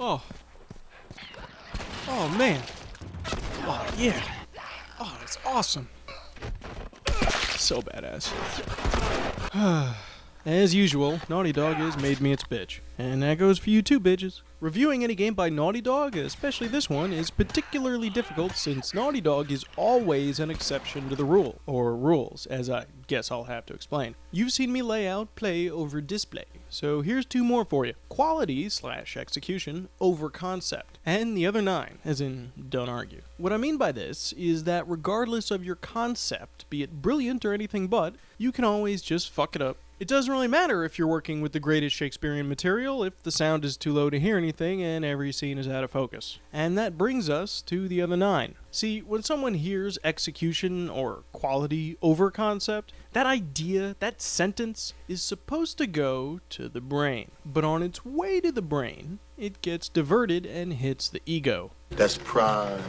Oh. Oh, man. Oh, yeah. Oh, that's awesome. So badass. As usual, Naughty Dog has made me its bitch. And that goes for you too, bitches. Reviewing any game by Naughty Dog, especially this one, is particularly difficult since Naughty Dog is always an exception to the rule. Or rules, as I guess I'll have to explain. You've seen me lay out play over display, so here's two more for you. Quality/execution over concept. And the other 9, as in, don't argue. What I mean by this is that regardless of your concept, be it brilliant or anything but, you can always just fuck it up. It doesn't really matter if you're working with the greatest Shakespearean material if the sound is too low to hear anything and every scene is out of focus. And that brings us to the other 9. See, when someone hears execution or quality over concept, that idea, that sentence, is supposed to go to the brain. But on its way to the brain, it gets diverted and hits the ego. That's pride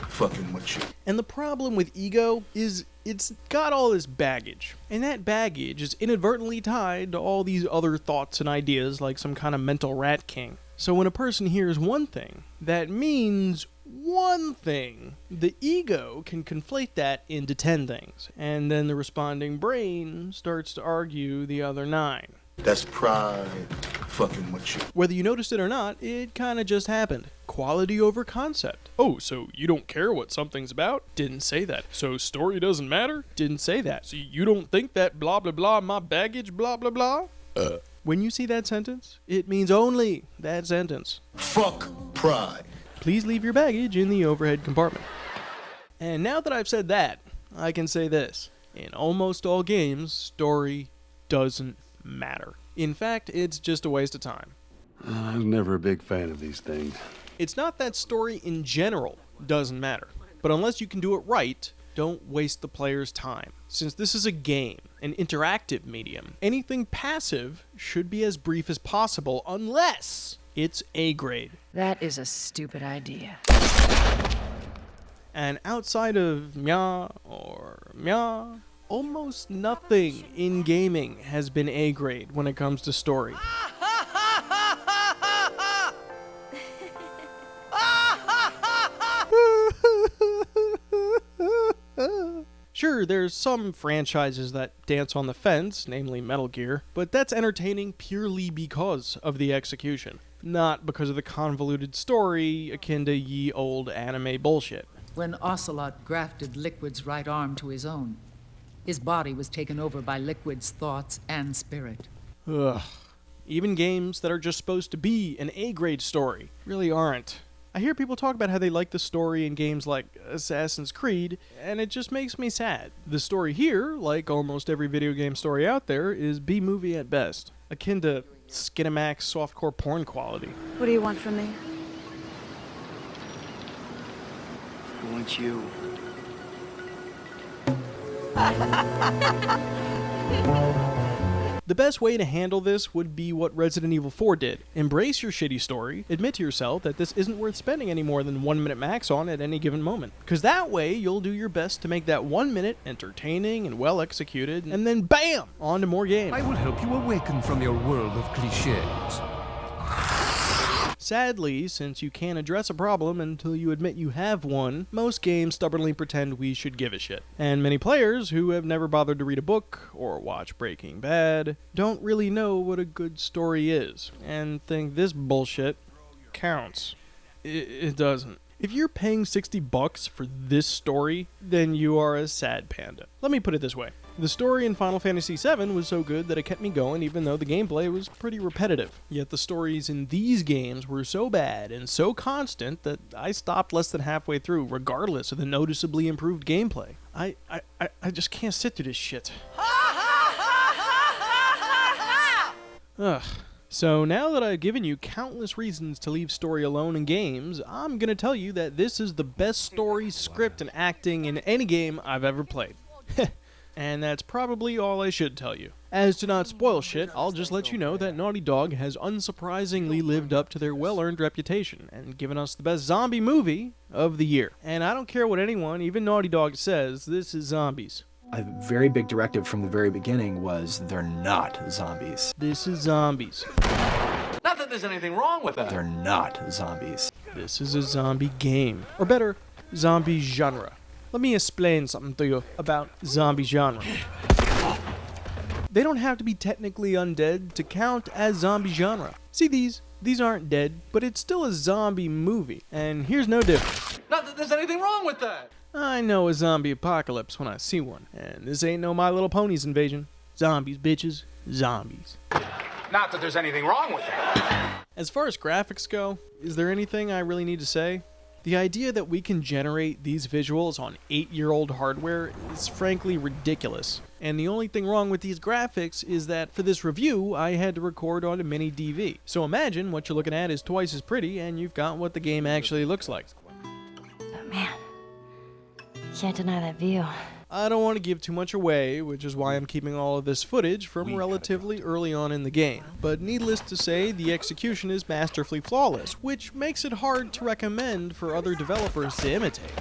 fucking with you. And the problem with ego is it's got all this baggage. And that baggage is inadvertently tied to all these other thoughts and ideas like some kind of mental rat king. So when a person hears one thing, that means one thing. The ego can conflate that into 10 things. And then the responding brain starts to argue the other 9. That's pride fucking with you. Whether you noticed it or not, it kinda just happened. Quality over concept. Oh, so you don't care what something's about? Didn't say that. So story doesn't matter? Didn't say that. So you don't think that blah blah blah my baggage blah blah blah? When you see that sentence, it means only that sentence. Fuck pride. Please leave your baggage in the overhead compartment. And now that I've said that, I can say this. In almost all games, story doesn't matter. In fact, it's just a waste of time. I was never a big fan of these things. It's not that story in general doesn't matter, but unless you can do it right, don't waste the player's time. Since this is a game, an interactive medium, anything passive should be as brief as possible unless it's A grade. That is a stupid idea. And outside of meh or meh, almost nothing in gaming has been A grade when it comes to story. Sure, there's some franchises that dance on the fence, namely Metal Gear, but that's entertaining purely because of the execution, not because of the convoluted story akin to ye old anime bullshit. When Ocelot grafted Liquid's right arm to his own, his body was taken over by Liquid's thoughts and spirit. Ugh. Even games that are just supposed to be an A-grade story really aren't. I hear people talk about how they like the story in games like Assassin's Creed, and it just makes me sad. The story here, like almost every video game story out there, is B-movie at best, akin to Skinamax softcore porn quality. What do you want from me? I want you. The best way to handle this would be what Resident Evil 4 did. Embrace your shitty story, admit to yourself that this isn't worth spending any more than 1 minute max on at any given moment. Cause that way, you'll do your best to make that 1 minute entertaining and well executed, and then BAM! On to more games. I will help you awaken from your world of cliches. Sadly, since you can't address a problem until you admit you have one, most games stubbornly pretend we should give a shit. And many players who have never bothered to read a book or watch Breaking Bad don't really know what a good story is, and think this bullshit counts. It doesn't. If you're paying $60 for this story, then you are a sad panda. Let me put it this way. The story in Final Fantasy VII was so good that it kept me going even though the gameplay was pretty repetitive. Yet the stories in these games were so bad and so constant that I stopped less than halfway through regardless of the noticeably improved gameplay. I just can't sit through this shit. Ugh. So now that I've given you countless reasons to leave story alone in games, I'm gonna tell you that this is the best story, script, and acting in any game I've ever played. And that's probably all I should tell you. As to not spoil shit, I'll just let you know that Naughty Dog has unsurprisingly lived up to their well-earned reputation and given us the best zombie movie of the year. And I don't care what anyone, even Naughty Dog, says, this is zombies. A very big directive from the very beginning was they're not zombies. This is zombies. Not that that there's anything wrong with that. They're not zombies. This is a zombie game, or better, zombie genre. Let me explain something to you about zombie genre. They don't have to be technically undead to count as zombie genre. See these aren't dead, but it's still a zombie movie, and here's no difference. Not that there's anything wrong with that. I know a zombie apocalypse when I see one, and this ain't no My Little Ponies invasion. Zombies, bitches, zombies. Not that there's anything wrong with that. As far as graphics go, is there anything I really need to say? The idea that we can generate these visuals on 8-year-old hardware is frankly ridiculous. And the only thing wrong with these graphics is that for this review, I had to record on a mini DV. So imagine what you're looking at is twice as pretty and you've got what the game actually looks like. But man, can't deny that view. I don't want to give too much away, which is why I'm keeping all of this footage from relatively early on in the game. But needless to say, the execution is masterfully flawless, which makes it hard to recommend for other developers to imitate.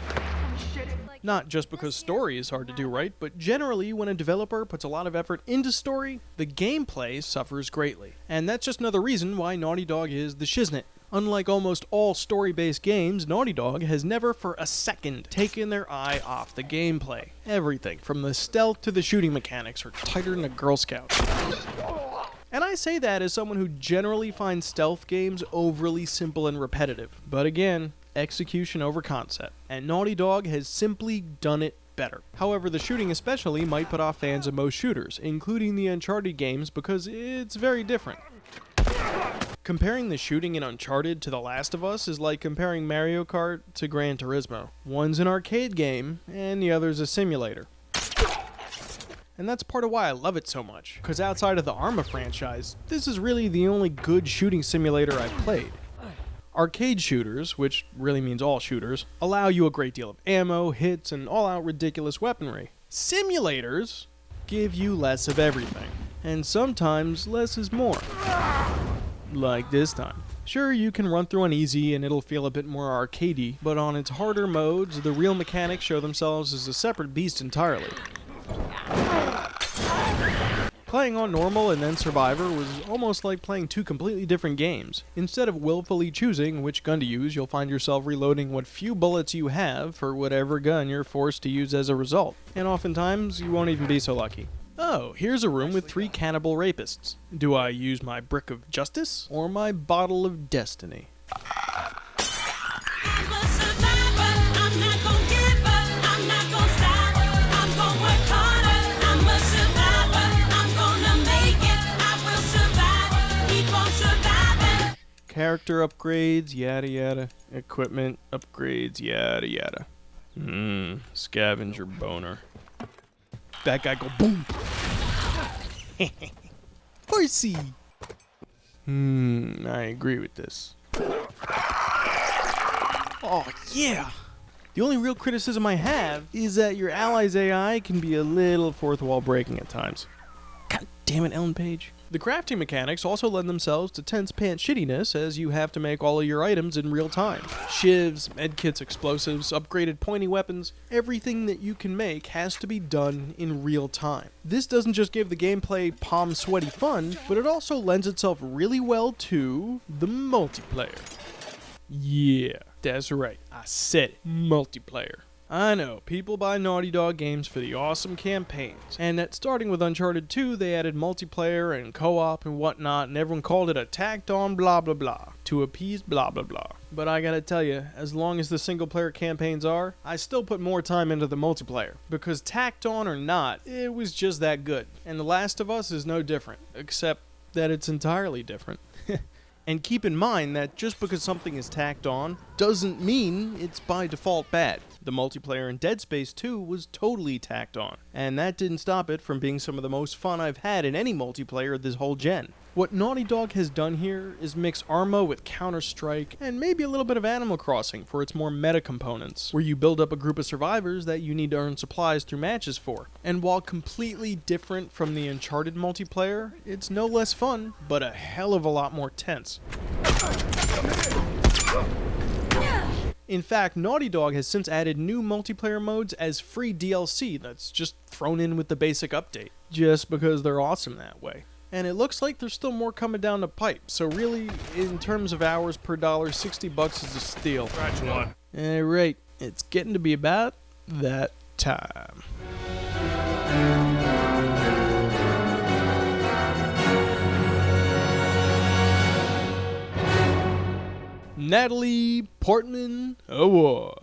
Not just because story is hard to do right, but generally when a developer puts a lot of effort into story, the gameplay suffers greatly. And that's just another reason why Naughty Dog is the shiznit. Unlike almost all story-based games, Naughty Dog has never for a second taken their eye off the gameplay. Everything, from the stealth to the shooting mechanics, are tighter than a Girl Scout. And I say that as someone who generally finds stealth games overly simple and repetitive. But again, execution over concept. And Naughty Dog has simply done it better. However, the shooting especially might put off fans of most shooters, including the Uncharted games, because it's very different. Comparing the shooting in Uncharted to The Last of Us is like comparing Mario Kart to Gran Turismo. One's an arcade game, and the other's a simulator. And that's part of why I love it so much, because outside of the Arma franchise, this is really the only good shooting simulator I've played. Arcade shooters, which really means all shooters, allow you a great deal of ammo, hits, and all-out ridiculous weaponry. Simulators give you less of everything, and sometimes less is more. Like this time. Sure, you can run through on easy and it'll feel a bit more arcadey, but on its harder modes, the real mechanics show themselves as a separate beast entirely. Playing on normal and then survivor was almost like playing two completely different games. Instead of willfully choosing which gun to use, you'll find yourself reloading what few bullets you have for whatever gun you're forced to use as a result. And oftentimes, you won't even be so lucky. Oh, here's a room with 3 cannibal rapists. Do I use my brick of justice or my bottle of destiny? Character upgrades, yada yada. Equipment upgrades, yada yada. Scavenger boner. That guy go boom. Horsey. I agree with this. Oh yeah. The only real criticism I have is that your allies' AI can be a little fourth wall breaking at times. God damn it, Ellen Page. The crafting mechanics also lend themselves to tense pants shittiness, as you have to make all of your items in real time. Shivs, medkits, explosives, upgraded pointy weapons, everything that you can make has to be done in real time. This doesn't just give the gameplay palm sweaty fun, but it also lends itself really well to the multiplayer. Yeah, that's right, I said it, multiplayer. I know, people buy Naughty Dog games for the awesome campaigns, and that starting with Uncharted 2, they added multiplayer and co-op and whatnot, and everyone called it a tacked-on blah blah blah, to appease blah blah blah. But I gotta tell you, as long as the single-player campaigns are, I still put more time into the multiplayer, because tacked on or not, it was just that good. And The Last of Us is no different, except that it's entirely different. And keep in mind that just because something is tacked on doesn't mean it's by default bad. The multiplayer in Dead Space 2 was totally tacked on, and that didn't stop it from being some of the most fun I've had in any multiplayer this whole gen. What Naughty Dog has done here is mix Arma with Counter-Strike and maybe a little bit of Animal Crossing for its more meta components, where you build up a group of survivors that you need to earn supplies through matches for. And while completely different from the Uncharted multiplayer, it's no less fun, but a hell of a lot more tense. In fact, Naughty Dog has since added new multiplayer modes as free DLC that's just thrown in with the basic update, just because they're awesome that way. And it looks like there's still more coming down the pipe. So really, in terms of hours per dollar, $60 is a steal. Scratch one. Alright, it's getting to be about that time. Natalie Portman Award.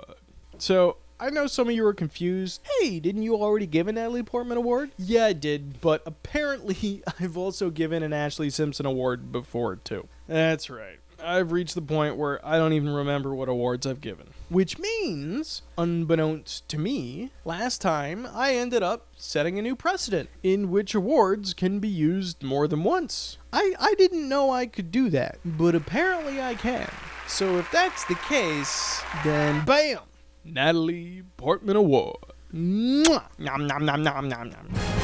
So, I know some of you are confused. Hey, didn't you already give a Natalie Portman Award? Yeah, I did, but apparently I've also given an Ashley Simpson Award before, too. That's right. I've reached the point where I don't even remember what awards I've given. Which means, unbeknownst to me, last time I ended up setting a new precedent in which awards can be used more than once. I didn't know I could do that, but apparently I can. So if that's the case, then BAM! Natalie Portman Award. Mwah! Nom nom nom nom nom nom.